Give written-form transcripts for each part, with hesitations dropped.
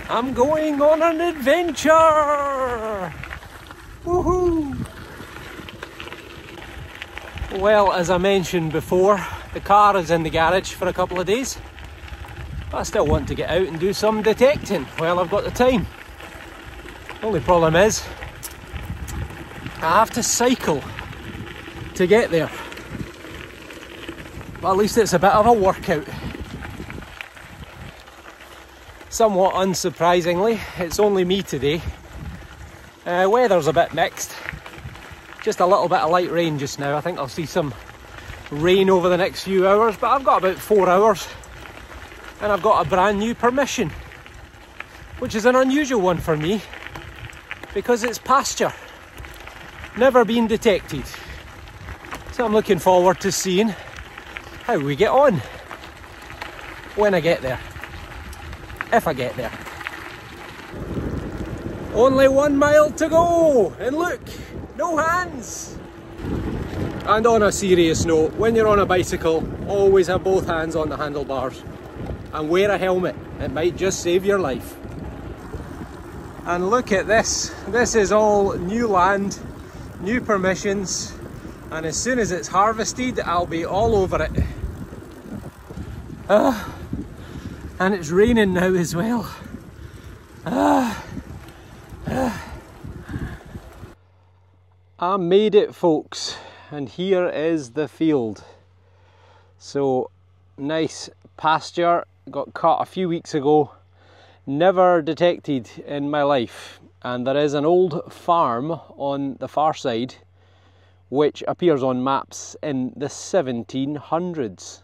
I'm going on an adventure! Woohoo! Well, as I mentioned before, the car is in the garage for a couple of days. But I still want to get out and do some detecting while I've got the time. Only problem is, I have to cycle to get there. But at least it's a bit of a workout. Somewhat unsurprisingly, it's only me today. Weather's a bit mixed. Just a little bit of light rain just now. I think I'll see some rain over the next few hours, but I've got about 4 hours and I've got a brand new permission, which is an unusual one for me because it's pasture. Never been detected. So I'm looking forward to seeing how we get on when I get there. If I get there. Only 1 mile to go, and look, no hands. And on a serious note, when you're on a bicycle, always have both hands on the handlebars and wear a helmet. It might just save your life. And look at this. This is all new land, new permissions, and as soon as it's harvested, I'll be all over it. And it's raining now as well. I made it, folks, and here is the field. So nice pasture, got cut a few weeks ago, never detected in my life, and there is an old farm on the far side which appears on maps in the 1700s.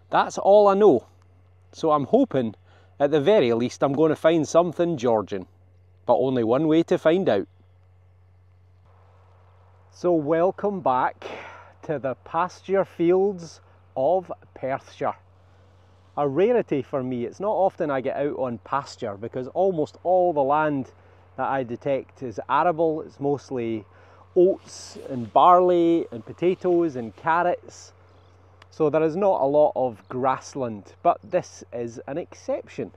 That's all I know. So I'm hoping, at the very least, I'm going to find something Georgian. But only one way to find out. So welcome back to the pasture fields of Perthshire. A rarity for me. It's not often I get out on pasture because almost all the land that I detect is arable. It's mostly oats and barley and potatoes and carrots. So there is not a lot of grassland, but this is an exception.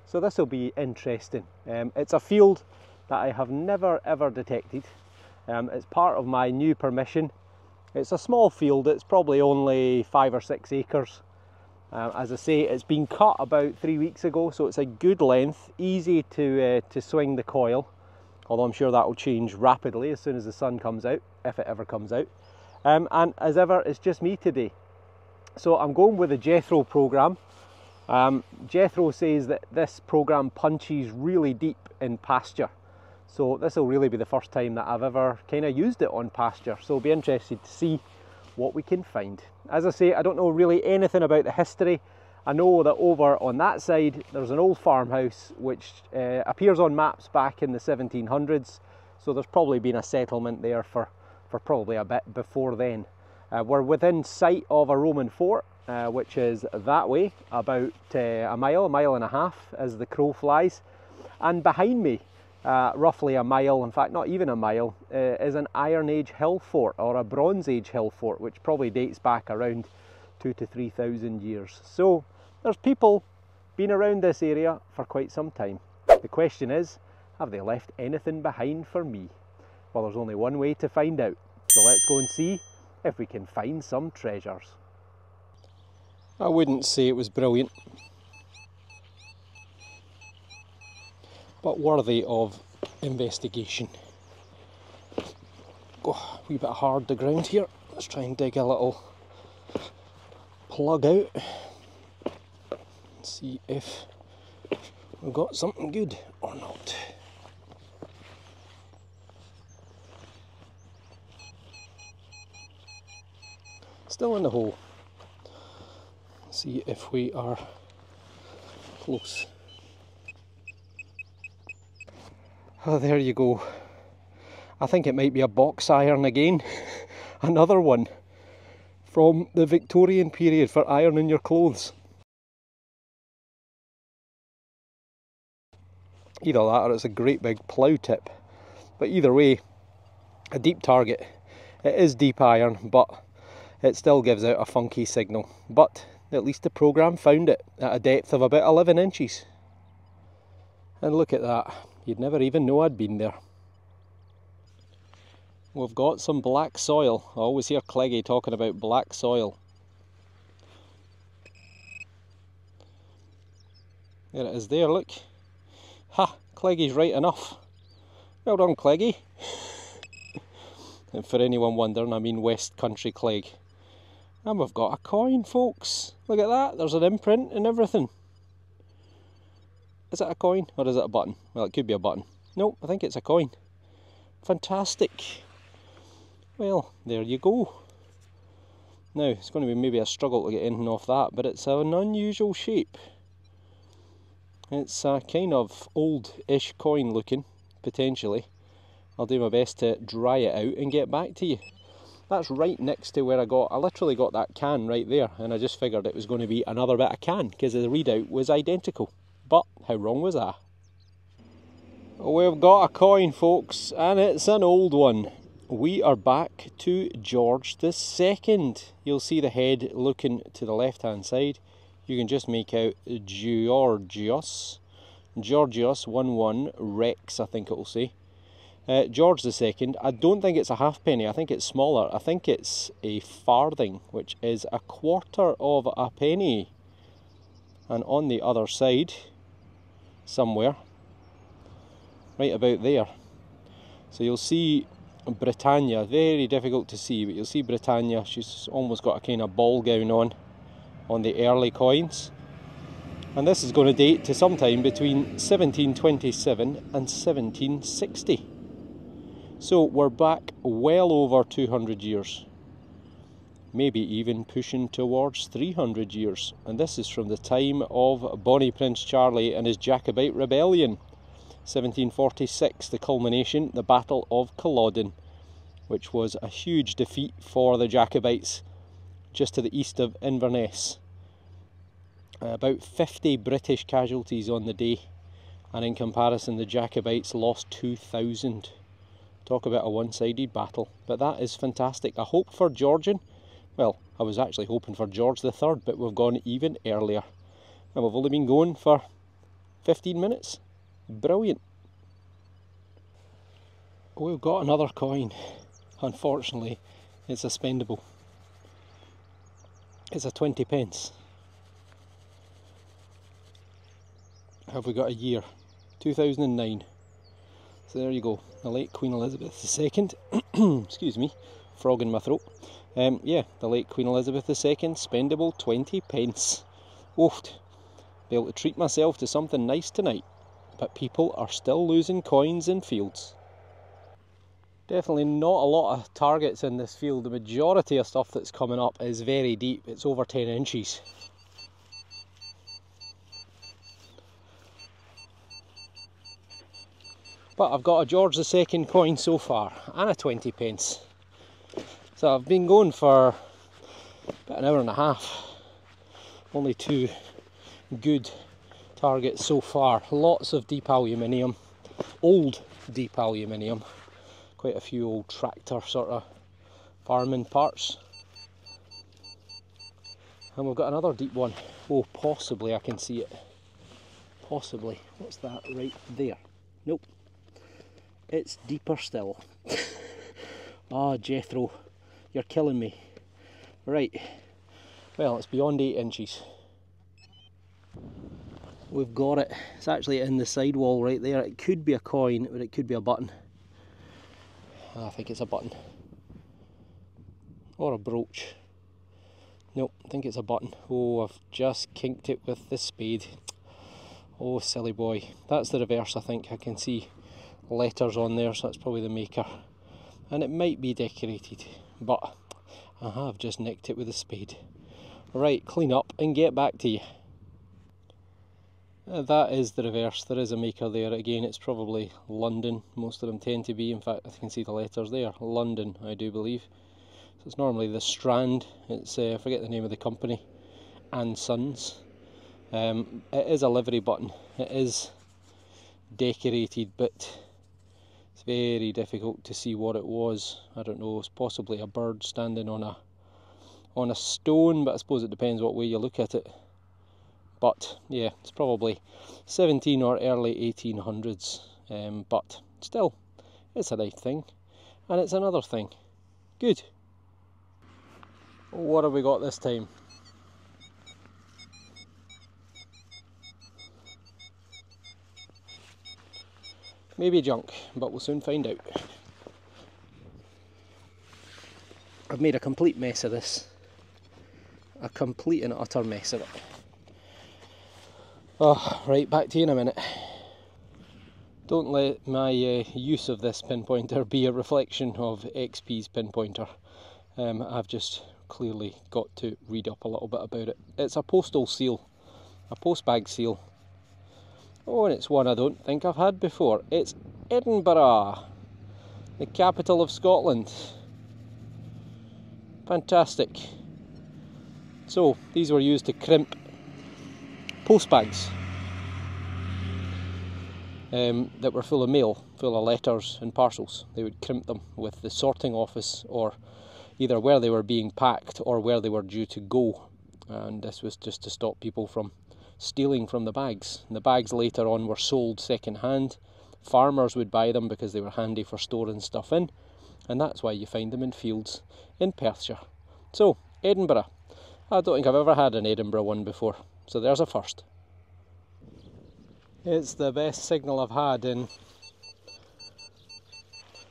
So this will be interesting. It's a field that I have never ever detected. It's part of my new permission. It's a small field, it's probably only 5 or 6 acres. As I say, it's been cut about 3 weeks ago, so it's a good length, easy to swing the coil. Although I'm sure that will change rapidly as soon as the sun comes out, if it ever comes out. And as ever, it's just me today. So I'm going with the Jethro program. Jethro says that this program punches really deep in pasture. So this will really be the first time that I've ever kind of used it on pasture. So I'll be interested to see what we can find. As I say, I don't know really anything about the history. I know that over on that side, there's an old farmhouse which appears on maps back in the 1700s. So there's probably been a settlement there for probably a bit before then. We're within sight of a Roman fort, which is that way, about a mile and a half as the crow flies. And behind me, roughly a mile, in fact not even a mile, is an Iron Age hill fort or a Bronze Age hill fort, which probably dates back around 2,000 to 3,000 years. So there's people been around this area for quite some time. The question is, have they left anything behind for me? Well, there's only one way to find out. So let's go and see if we can find some treasures. I wouldn't say it was brilliant, but worthy of investigation. Oh, a wee bit hard the ground here. Let's try and dig a little plug out. See if we've got something good or not. Still in the hole. See if we are close. Oh, there you go. I think it might be a box iron again. Another one from the Victorian period for ironing your clothes. Either that or it's a great big plough tip. But either way, a deep target. It is deep iron, but it still gives out a funky signal. But at least the program found it at a depth of about 11 inches. And look at that, you'd never even know I'd been there. We've got some black soil. I always hear Cleggy talking about black soil. There it is there, look. Ha! Cleggy's right enough. Well done, Cleggy. And for anyone wondering, I mean West Country Clegg. And we've got a coin, folks. Look at that, there's an imprint and everything. Is it a coin or is it a button? Well, it could be a button. No, I think it's a coin. Fantastic. Well, there you go. Now, it's going to be maybe a struggle to get anything off that, but it's an unusual shape. It's a kind of old-ish coin looking, potentially. I'll do my best to dry it out and get back to you. That's right next to where I literally got that can right there, and I just figured it was going to be another bit of can, because the readout was identical. But, how wrong was I? We've got a coin, folks, and it's an old one. We are back to George II. You'll see the head looking to the left hand side. You can just make out Georgios 11 Rex, I think it will say. George II, I don't think it's a halfpenny, I think it's smaller. I think it's a farthing, which is a quarter of a penny. And on the other side, somewhere, right about there, so you'll see Britannia, very difficult to see, but you'll see Britannia, she's almost got a kind of ball gown on the early coins. And this is going to date to sometime between 1727 and 1760. So we're back well over 200 years. Maybe even pushing towards 300 years. And this is from the time of Bonnie Prince Charlie and his Jacobite rebellion. 1746, the culmination, the Battle of Culloden, which was a huge defeat for the Jacobites just to the east of Inverness. About 50 British casualties on the day, and in comparison the Jacobites lost 2,000. Talk about a one-sided battle, but that is fantastic. I hope for Georgian, well, I was actually hoping for George III, but we've gone even earlier, and we've only been going for 15 minutes. Brilliant. We've got another coin. Unfortunately, it's a spendable. It's a 20 pence. Have we got a year? 2009. So there you go, the late Queen Elizabeth II. Excuse me, frog in my throat. Yeah, the late Queen Elizabeth II, spendable 20 pence. Oofed. Be able to treat myself to something nice tonight. But people are still losing coins in fields. Definitely not a lot of targets in this field. The majority of stuff that's coming up is very deep. It's over 10 inches. But I've got a George II coin so far, and a 20 pence. So I've been going for about an hour and a half. Only two good targets so far. Lots of deep aluminium, old deep aluminium, quite a few old tractor sort of farming parts. And we've got another deep one. Oh, possibly I can see it. Possibly. What's that right there? Nope. It's deeper still. Ah, Jethro, you're killing me. Right. Well, it's beyond 8 inches. We've got it. It's actually in the sidewall right there. It could be a coin, but it could be a button. I think it's a button. Or a brooch. Nope, I think it's a button. Oh, I've just kinked it with the spade. Oh, silly boy. That's the reverse, I think. I can see letters on there, so that's probably the maker. And it might be decorated, but I have just nicked it with a spade. Right, clean up and get back to you. That is the reverse. There is a maker there. Again, it's probably London. Most of them tend to be. In fact, I can see the letters there. London, I do believe. So it's normally the Strand. It's, I forget the name of the company. And Sons. It is a livery button. It is decorated, but it's very difficult to see what it was. I don't know. It's possibly a bird standing on a stone, but I suppose it depends what way you look at it. but yeah, it's probably 17 or early 1800s, but still, it's a nice thing, and it's another thing. Good. What have we got this time? Maybe junk, but we'll soon find out. I've made a complete mess of this. A complete and utter mess of it. Oh, right, back to you in a minute. Don't let my use of this pinpointer be a reflection of XP's pinpointer. I've just clearly got to read up a little bit about it. It's a postal seal, a postbag seal. Oh, and it's one I don't think I've had before. It's Edinburgh, the capital of Scotland. Fantastic. So, these were used to crimp postbags that were full of mail, full of letters and parcels. They would crimp them with the sorting office, or either where they were being packed or where they were due to go. And this was just to stop people from stealing from the bags. And the bags later on were sold second hand. Farmers would buy them because they were handy for storing stuff in, and that's why you find them in fields in Perthshire. So, Edinburgh. I don't think I've ever had an Edinburgh one before, so there's a first. It's the best signal I've had in,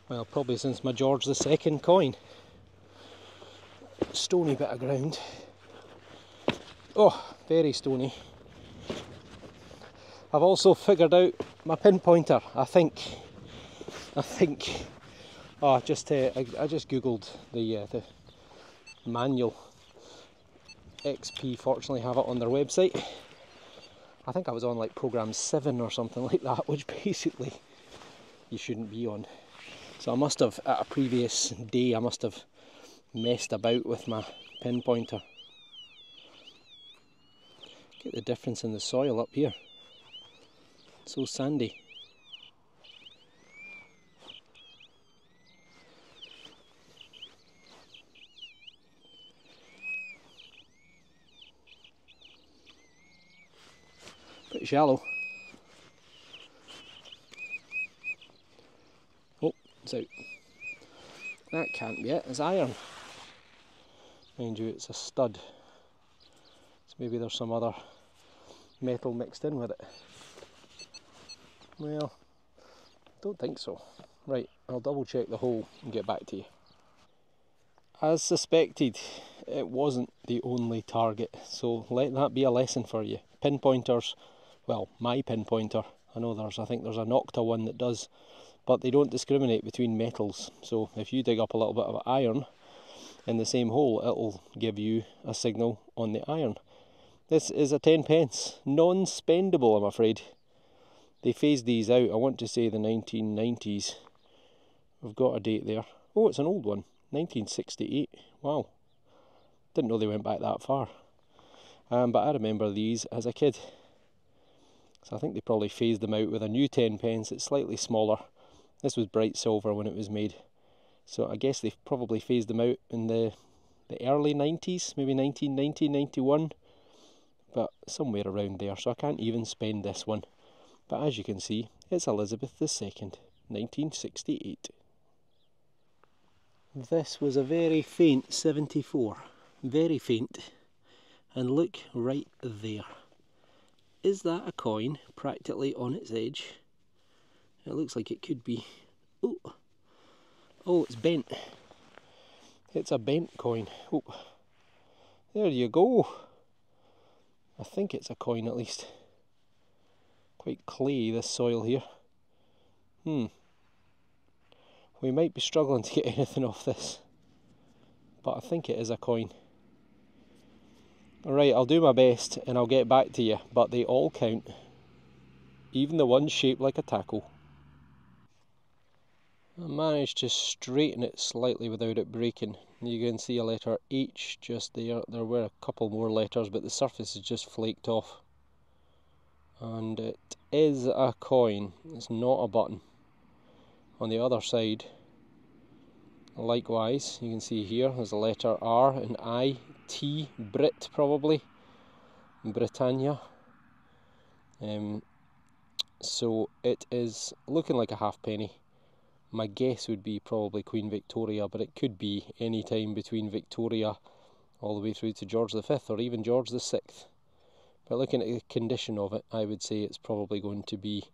well, probably since my George II coin. Stony bit of ground. Oh, very stony. I've also figured out my pinpointer, I think. Oh, I just googled the manual. XP fortunately have it on their website. I think I was on like program 7 or something like that, which basically you shouldn't be on. So I must have, at a previous day, I must have messed about with my pinpointer. Get the difference in the soil up here. It's so sandy. Pretty shallow. Oh, it's out. That can't be it, it's iron. Mind you, it's a stud. So maybe there's some other metal mixed in with it. Well, don't think so. Right, I'll double check the hole and get back to you. As suspected, it wasn't the only target, so let that be a lesson for you. Pinpointers, well, my pinpointer, I think there's a Nocta one that does, but they don't discriminate between metals. So if you dig up a little bit of iron in the same hole, it'll give you a signal on the iron. This is a 10 pence, non-spendable, I'm afraid. They phased these out, I want to say the 1990s. We've got a date there. Oh, it's an old one, 1968. Wow, didn't know they went back that far. But I remember these as a kid. So I think they probably phased them out with a new 10 pence. It's slightly smaller. This was bright silver when it was made. So I guess they've probably phased them out in the early 90s, maybe 1990, 91. But somewhere around there. So I can't even spend this one. But as you can see, it's Elizabeth II, 1968. This was a very faint 74. Very faint. And look right there. Is that a coin practically on its edge? It looks like it could be. Oh, it's bent. It's a bent coin. Oh, there you go. I think it's a coin at least. Quite clay, this soil here. We might be struggling to get anything off this, but I think it is a coin. Alright, I'll do my best and I'll get back to you, but they all count. Even the ones shaped like a tackle. I managed to straighten it slightly without it breaking. You can see a letter H just there. There were a couple more letters, but the surface is just flaked off. And it is a coin, it's not a button. On the other side, likewise, you can see here there's a letter R and I, T, Brit probably, Britannia. So it is looking like a halfpenny. My guess would be probably Queen Victoria, but it could be any time between Victoria all the way through to George V or even George VI. But looking at the condition of it, I would say it's probably going to be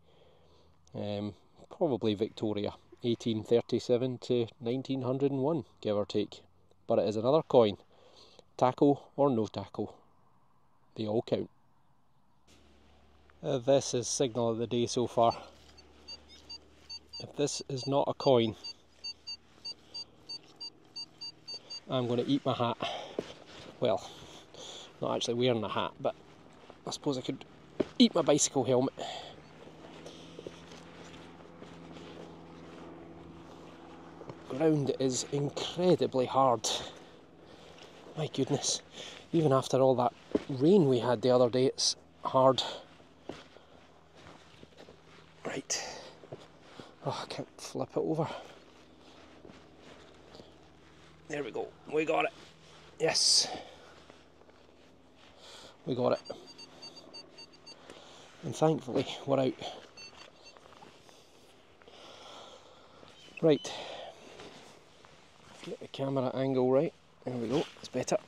probably Victoria, 1837 to 1901, give or take. But it is another coin. Tackle or no tackle, they all count. This is signal of the day so far. If this is not a coin, I'm going to eat my hat. Well, not actually wearing a hat, but I suppose I could eat my bicycle helmet. Ground is incredibly hard. My goodness, even after all that rain we had the other day, it's hard. Right. Oh, I can't flip it over. There we go. We got it. Yes. We got it. And thankfully, we're out. Right. Get the camera angle right. There we go. It's better.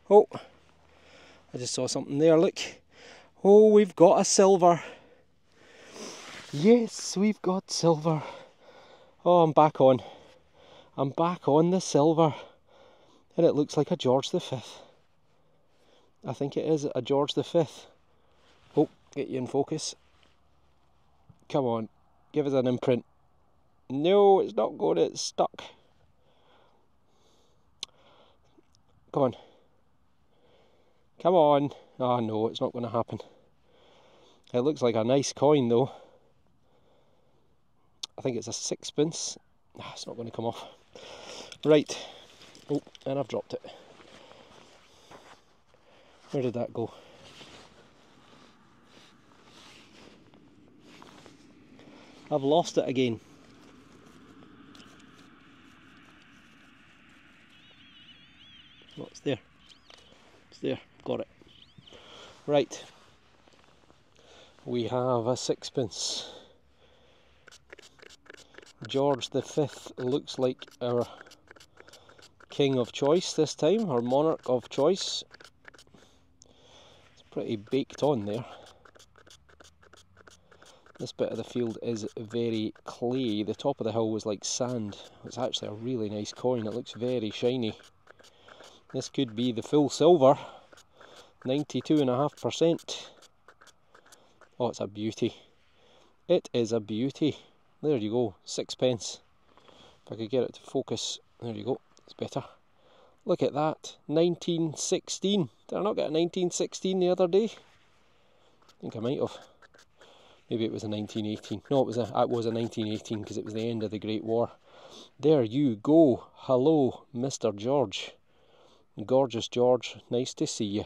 Oh, I just saw something there, look. Oh, we've got a silver. Yes, we've got silver. Oh, I'm back on. I'm back on the silver. And it looks like a George V. I think it is a George V. Oh, get you in focus. Come on, give us an imprint. No, it's not going, it's stuck. Come on. Come on. Oh no, it's not going to happen. It looks like a nice coin though. I think it's a sixpence. It's not going to come off. Right. Oh, and I've dropped it. Where did that go? I've lost it again. Oh, it's there. It's there. Got it. Right. We have a sixpence. George V looks like our king of choice this time, our monarch of choice. It's pretty baked on there. This bit of the field is very clayey. The top of the hill was like sand. It's actually a really nice coin. It looks very shiny. This could be the full silver, 92.5%. Oh, it's a beauty. It is a beauty. There you go, sixpence. If I could get it to focus, there you go, it's better. Look at that, 1916. Did I not get a 1916 the other day? I think I might have. Maybe it was a 1918. No, it was a 1918 because it was the end of the Great War. There you go. Hello, Mr. George. Gorgeous George, nice to see you.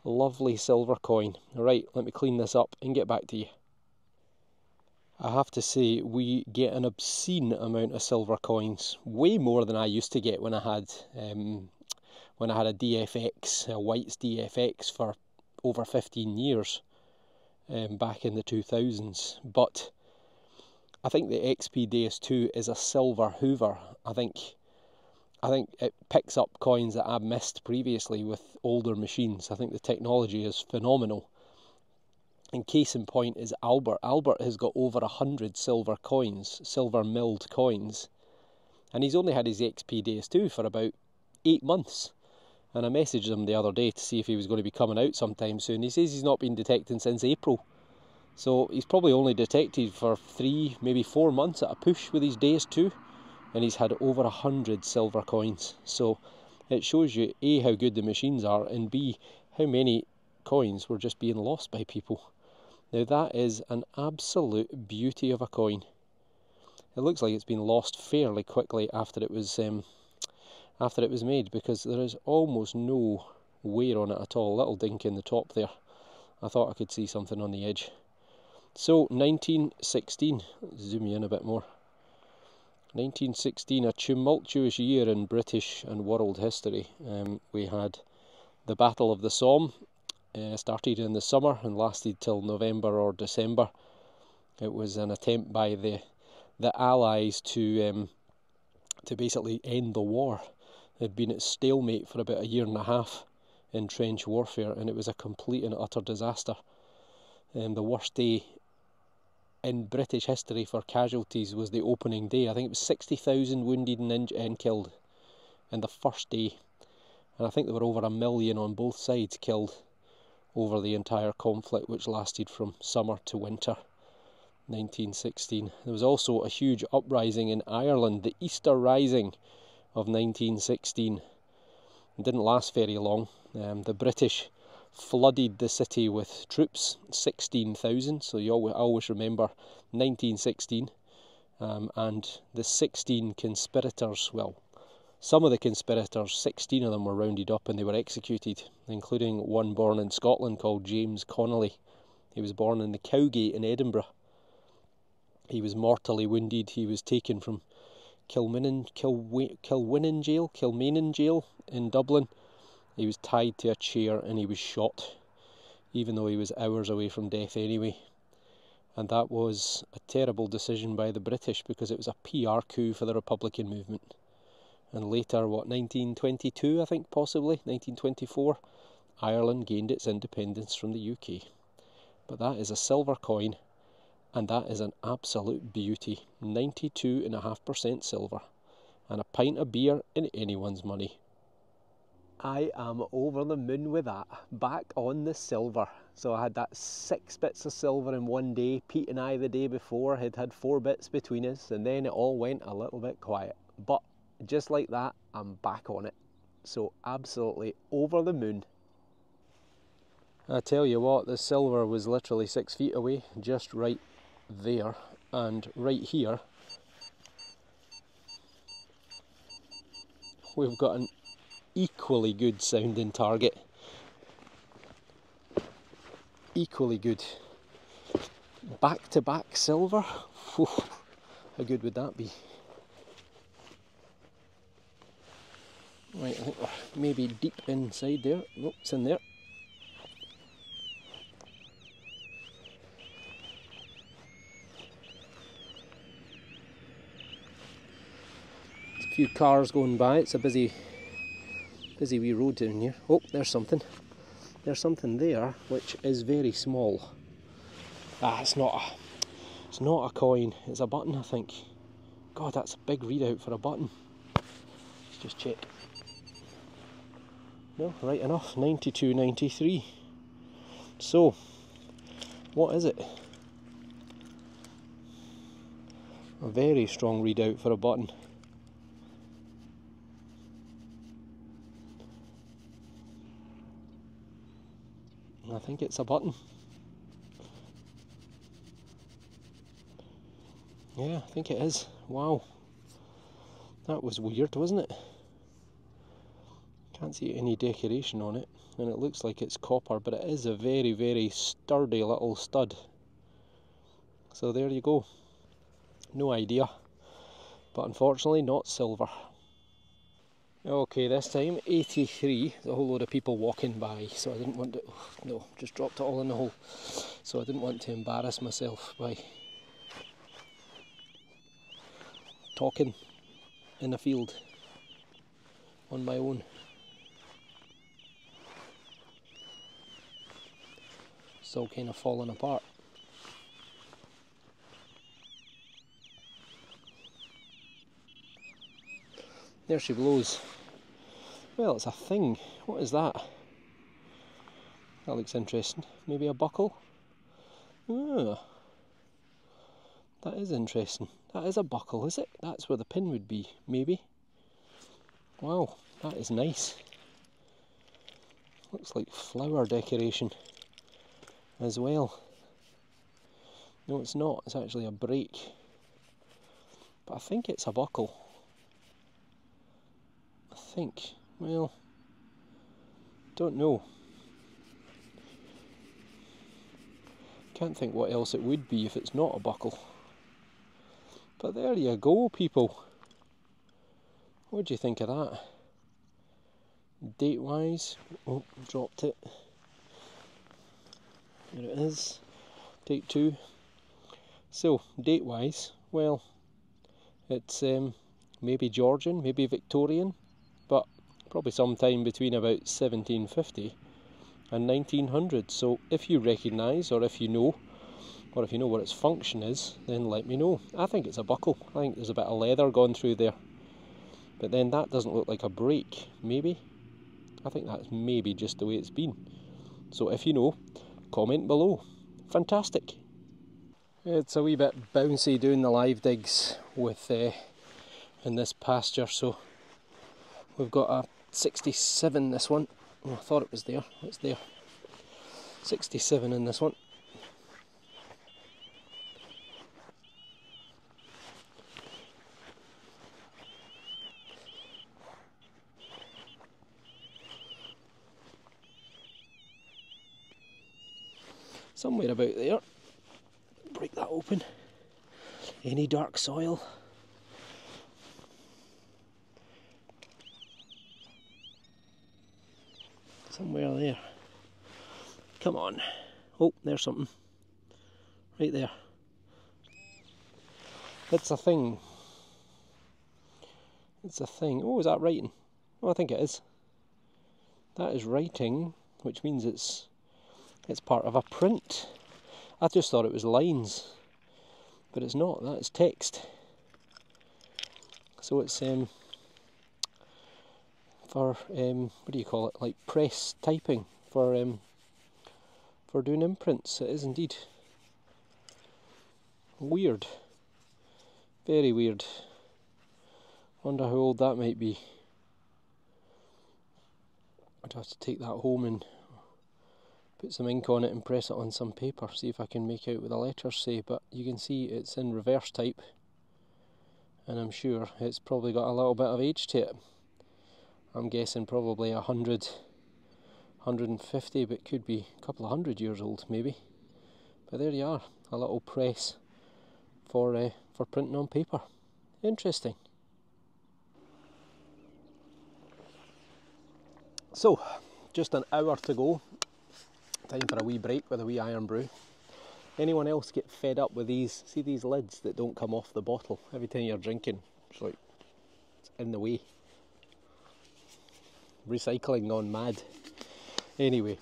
Lovely silver coin. Right, let me clean this up and get back to you. I have to say, we get an obscene amount of silver coins. Way more than I used to get when I had a DFX, a White's DFX for over 15 years. Back in the 2000s, but I think the XP DEUS 2 is a silver hoover. I think it picks up coins that I've missed previously with older machines. I think the technology is phenomenal. And case in point is Albert. Albert has got over 100 silver coins, silver milled coins, and he's only had his XP DEUS 2 for about 8 months. And I messaged him the other day to see if he was going to be coming out sometime soon. He says he's not been detecting since April. So he's probably only detected for 3, maybe 4 months at a push with his DEUS 2. And he's had over 100 silver coins. So it shows you A, how good the machines are, and B, how many coins were just being lost by people. Now that is an absolute beauty of a coin. It looks like it's been lost fairly quickly after it was made, because there is almost no wear on it at all. Little dink in the top there. I thought I could see something on the edge. So 1916, zoom you in a bit more. 1916, a tumultuous year in British and world history. We had the Battle of the Somme, started in the summer and lasted till November or December. It was an attempt by the Allies to basically end the war. They'd been at stalemate for about a year and a half in trench warfare, and it was a complete and utter disaster. The worst day in British history for casualties was the opening day. I think it was 60,000 wounded and killed in the first day. And I think there were over 1 million on both sides killed over the entire conflict, which lasted from summer to winter, 1916. There was also a huge uprising in Ireland, the Easter Rising of 1916. It didn't last very long. The British flooded the city with troops, 16,000, so I always remember 1916, and the 16 conspirators, well, some of the conspirators, 16 of them were rounded up and they were executed, including one born in Scotland called James Connolly. He was born in the Cowgate in Edinburgh. He was mortally wounded. He was taken from Kilmainham jail in Dublin. He was tied to a chair and he was shot, even though he was hours away from death anyway. And that was a terrible decision by the British, because it was a PR coup for the Republican movement. And later, 1922, I think, possibly, 1924, Ireland gained its independence from the UK. But that is a silver coin, and that is an absolute beauty. 92.5% silver, and a pint of beer in anyone's money. I am over the moon with that. Back on the silver. So I had that 6 bits of silver in one day. Pete and I the day before had 4 bits between us, and then it all went a little bit quiet. But just like that, I'm back on it. So absolutely over the moon. I tell you what, the silver was literally 6 feet away, just right there, and right here we've got an equally good sounding target. Equally good. Back to back silver. Whew, how good would that be? Right, I think we're maybe deep inside there. Nope, it's in there. There's a few cars going by. It's a busy wee road down here. Oh, there's something. There's something there which is very small. Ah, it's not a coin. It's a button, I think. God, that's a big readout for a button. Let's just check. No, right enough. 92.93. So, what is it? A very strong readout for a button. I think it's a button. Yeah, I think it is. Wow. That was weird, wasn't it? Can't see any decoration on it, and it looks like it's copper, but it is a very, very sturdy little stud. So there you go. No idea. But unfortunately not silver. Okay, this time 83. There's a whole load of people walking by, so I didn't want to... No, just dropped it all in the hole. So I didn't want to embarrass myself by talking in a field on my own. It's all kind of falling apart. There she blows. Well, it's a thing. What is that? That looks interesting. Maybe a buckle? Ah, that is interesting. That is a buckle, is it? That's where the pin would be, maybe. Wow, that is nice. Looks like flower decoration as well. No, it's not. It's actually a break. But I think it's a buckle. I think. Well, Don't know. Can't think what else it would be if it's not a buckle. But there you go, people. What do you think of that? Date wise, oh, dropped it. There it is, date 2. So, date wise, well, it's maybe Georgian, maybe Victorian, but probably sometime between about 1750 and 1900. So, if you recognise, or if you know what its function is, then let me know. I think it's a buckle. I think there's a bit of leather gone through there. But then that doesn't look like a break, maybe. I think that's maybe just the way it's been. So if you know, comment below. Fantastic. It's a wee bit bouncy doing the live digs with in this pasture. So we've got a 67 this one. Oh, I thought it was there. It's there. 67 in this one. Somewhere about there. Break that open. Any dark soil. Somewhere there. Come on. Oh, there's something. Right there. It's a thing. It's a thing. Oh, is that writing? Oh, I think it is. That is writing, which means it's part of a print. I just thought it was lines, but it's not. That is text. So it's for what do you call it? Like press typing for doing imprints. It is indeed. Weird. Very weird. Wonder how old that might be. I'd have to take that home and put some ink on it and press it on some paper, see if I can make out what the letters say. But you can see it's in reverse type, and I'm sure it's probably got a little bit of age to it. I'm guessing probably 100, 150, but could be a couple of 100 years old maybe. But there you are, a little press for printing on paper. Interesting. So, just an hour to go. Time for a wee break with a wee iron brew. Anyone else get fed up with these? See these lids that don't come off the bottle? Every time you're drinking, it's like it's in the way. Recycling gone mad. Anyway,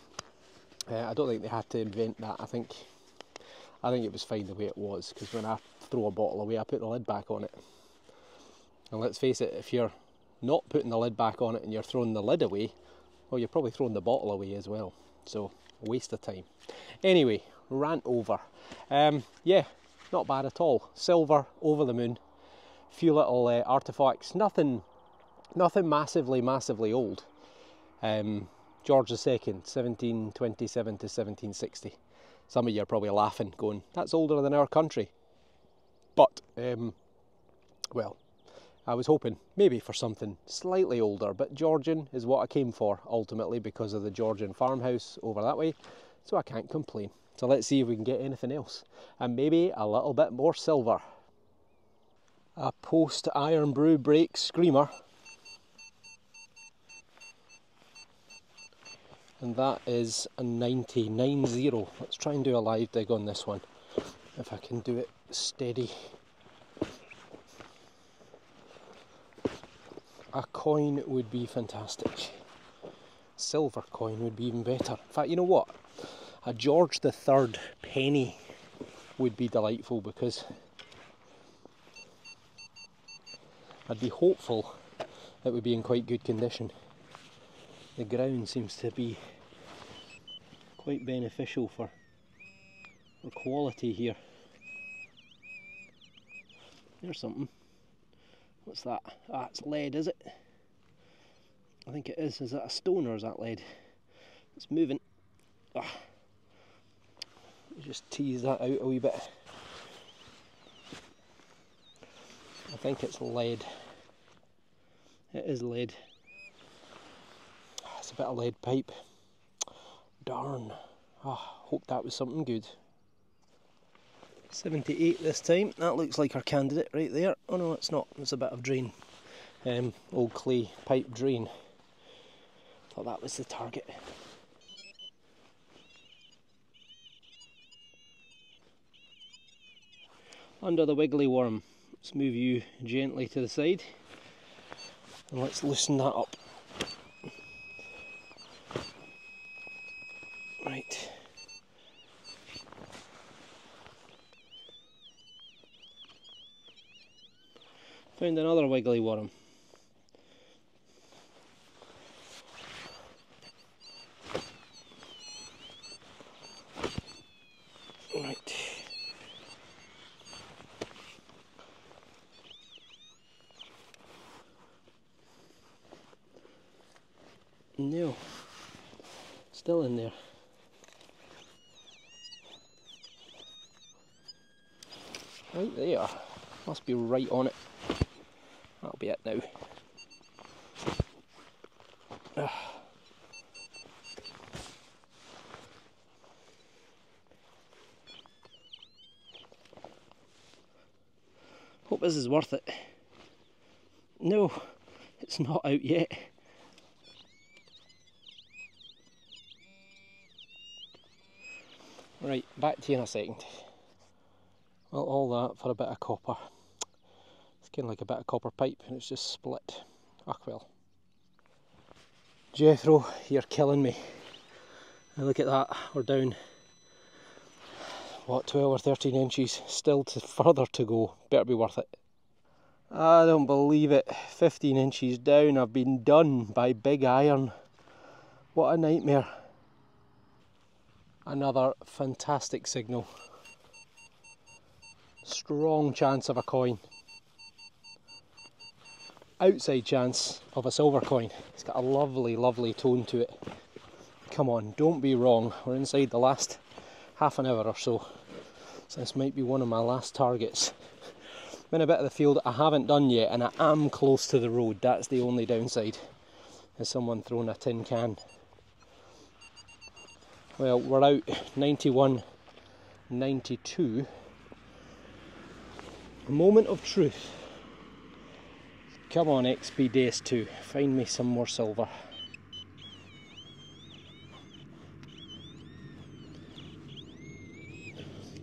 I don't think they had to invent that. I think it was fine the way it was, because when I throw a bottle away, I put the lid back on it. And let's face it, if you're not putting the lid back on it and you're throwing the lid away, well, you're probably throwing the bottle away as well. So, a waste of time. Anyway, rant over. Yeah, not bad at all. Silver, over the moon. Few little artefacts. Nothing massively old. George II, 1727 to 1760. Some of you are probably laughing, going, that's older than our country. But, well, I was hoping maybe for something slightly older, but Georgian is what I came for ultimately, because of the Georgian farmhouse over that way, so I can't complain. So let's see if we can get anything else, and maybe a little bit more silver. A post iron brew break screamer, and that is a 90. Let's try and do a live dig on this one, if I can do it steady. A coin would be fantastic. Silver coin would be even better. In fact, you know what? A George III penny would be delightful, because I'd be hopeful it would be in quite good condition. The ground seems to be quite beneficial for quality here. There's something. What's that? Ah, it's lead, is it? I think it is. Is that a stone or is that lead? It's moving. Ah. Just tease that out a wee bit. I think it's lead. It is lead. It's a bit of lead pipe. Darn. Hope that was something good. 78 this time. That looks like our candidate right there. Oh no, it's not. It's a bit of drain. Old clay pipe drain. Thought that was the target. Under the wiggly worm. Let's move you gently to the side. And let's loosen that up. Right. Found another wiggly worm. Right. No. Still in there. Right there. Must be right on it. That'll be it now. Hope this is worth it. No, it's not out yet. Right, back to you in a second. Well, all that for a bit of copper. It's kind of like a bit of copper pipe and it's just split. Ah well. Jethro, you're killing me. Now look at that, we're down, what, 12 or 13 inches, still further to go. Better be worth it. I don't believe it, 15 inches down, I've been done by big iron. What a nightmare. Another fantastic signal. Strong chance of a coin. Outside chance of a silver coin. It's got a lovely, lovely tone to it. Come on, don't be wrong. We're inside the last half an hour or so. So this might be one of my last targets. I'm in a bit of the field I haven't done yet and I am close to the road. That's the only downside. Is someone throwing a tin can. Well, we're out 91, 92. Moment of truth. Come on, XP DEUS 2, find me some more silver.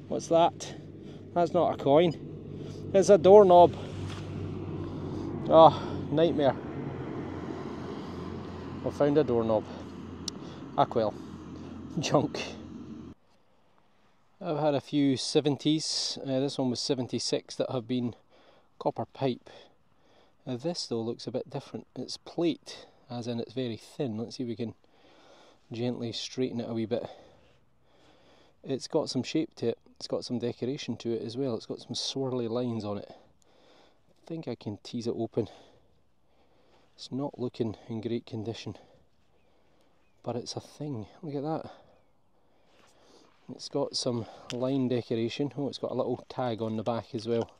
What's that? That's not a coin. It's a doorknob. Oh, nightmare. I found a doorknob. Ah well. Junk. I've had a few 70s. This one was 76 that have been copper pipe. This though looks a bit different. It's plate, as in it's very thin. Let's see if we can gently straighten it a wee bit. It's got some shape to it. It's got some decoration to it as well. It's got some swirly lines on it. I think I can tease it open. It's not looking in great condition, but it's a thing. Look at that. It's got some line decoration. Oh, it's got a little tag on the back as well.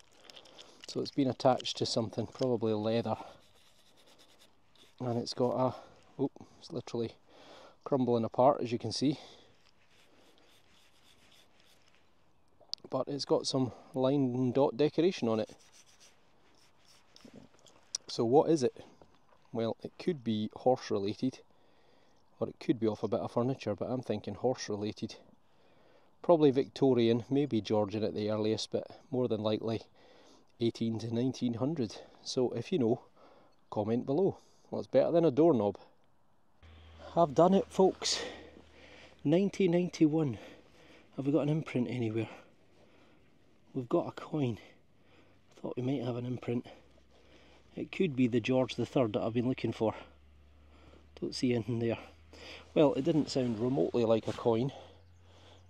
So it's been attached to something, probably leather. And it's got a, oh, it's literally crumbling apart as you can see. But it's got some line and dot decoration on it. So what is it? Well, it could be horse related, or it could be off a bit of furniture, but I'm thinking horse related. Probably Victorian, maybe Georgian at the earliest, but more than likely 18 to 1900. So if you know, comment below. Well, it's better than a doorknob. I've done it, folks. 1991. Have we got an imprint anywhere? We've got a coin. Thought we might have an imprint. It could be the George III that I've been looking for. Don't see anything there. Well, it didn't sound remotely like a coin.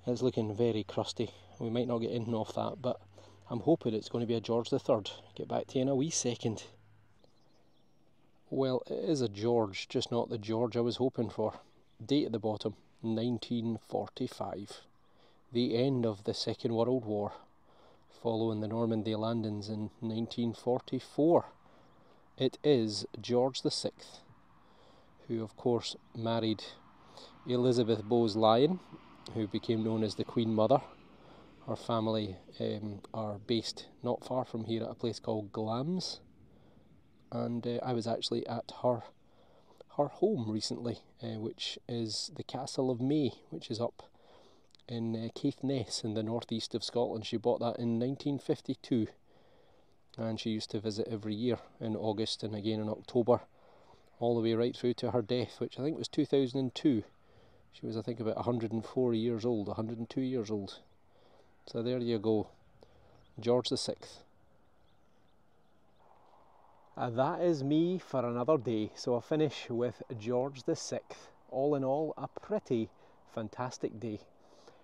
It's looking very crusty. We might not get anything off that, but I'm hoping it's going to be a George III. Get back to you in a wee second. Well, it is a George, just not the George I was hoping for. Date at the bottom, 1945. The end of the Second World War, following the Normandy landings in 1944. It is George VI, who of course married Elizabeth Bowes-Lyon, who became known as the Queen Mother. Her family are based not far from here at a place called Glamis, and I was actually at her home recently, which is the Castle of May, which is up in Caithness in the northeast of Scotland. She bought that in 1952, and she used to visit every year in August and again in October, all the way right through to her death, which I think was 2002. She was, I think, about 104 years old, 102 years old. So there you go, George VI. That is me for another day. So I'll finish with George VI. All in all, a pretty fantastic day.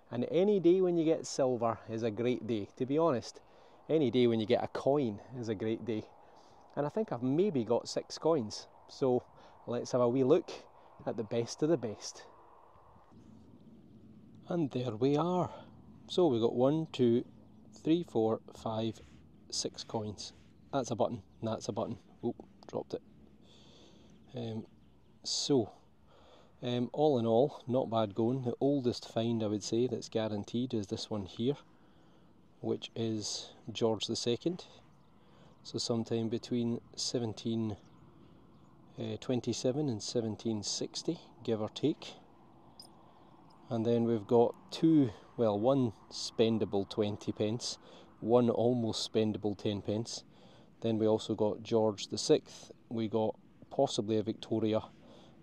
And any day when you get silver is a great day. To be honest, any day when you get a coin is a great day. And I think I've maybe got 6 coins. So let's have a wee look at the best of the best. And there we are. So we've got 1, 2, 3, 4, 5, 6 coins. That's a button, and that's a button. Oh, dropped it. All in all, not bad going. The oldest find I would say that's guaranteed is this one here, which is George II. So sometime between 1727 and 1760, give or take. And then we've got one spendable 20 pence, one almost spendable 10 pence. Then we also got George VI, we got possibly a Victoria,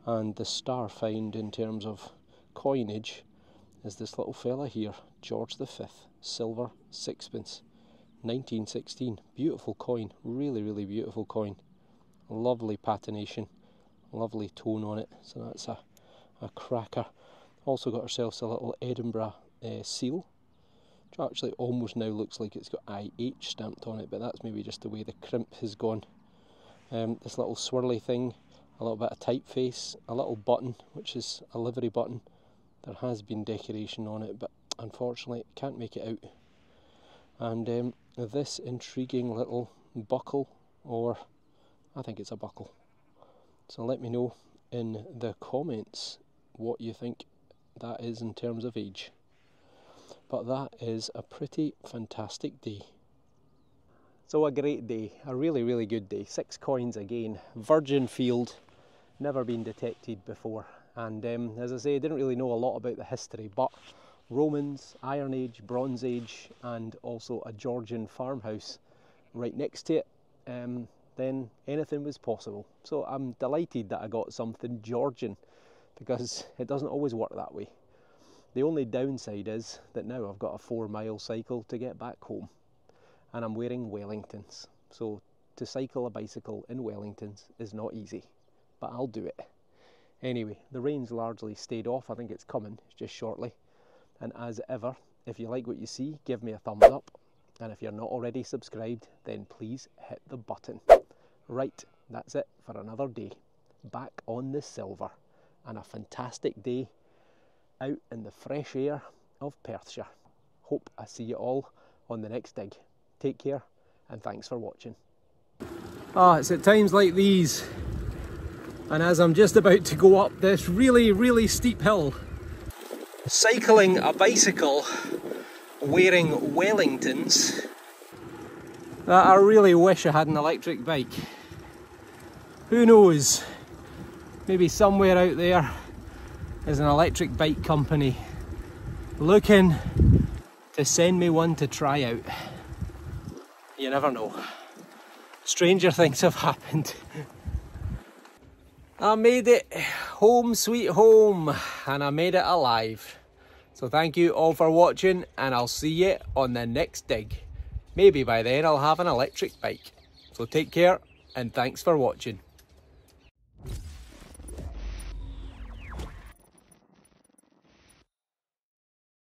and the star find in terms of coinage is this little fella here, George V, silver 6pence, 1916. Beautiful coin, really, really beautiful coin. Lovely patination, lovely tone on it, so that's a cracker. Also got ourselves a little Edinburgh seal, which actually almost now looks like it's got IH stamped on it, but that's maybe just the way the crimp has gone. This little swirly thing, a little bit of typeface, a little button, which is a livery button. There has been decoration on it, but unfortunately can't make it out. And this intriguing little buckle, or I think it's a buckle. So let me know in the comments what you think that is in terms of age. But that is a pretty fantastic day. So a great day, a really, really good day. 6 coins again, virgin field, never been detected before. And as I say, I didn't really know a lot about the history, but Romans, Iron Age, Bronze Age, and also a Georgian farmhouse right next to it, then anything was possible. So I'm delighted that I got something Georgian, because it doesn't always work that way. The only downside is that now I've got a 4-mile cycle to get back home, and I'm wearing Wellingtons. So to cycle a bicycle in Wellingtons is not easy, but I'll do it. Anyway, the rain's largely stayed off. I think it's coming just shortly. And as ever, if you like what you see, give me a thumbs up. And if you're not already subscribed, then please hit the button. Right, that's it for another day. Back on the silver, and a fantastic day out in the fresh air of Perthshire. Hope I see you all on the next dig. Take care, and thanks for watching. It's at times like these, and as I'm just about to go up this really, really steep hill, cycling a bicycle wearing Wellingtons, that I really wish I had an electric bike. Who knows, maybe somewhere out there is an electric bike company looking to send me one to try out. You never know. Stranger things have happened. I made it home sweet home, and I made it alive. So thank you all for watching, and I'll see you on the next dig. Maybe by then I'll have an electric bike. So take care, and thanks for watching.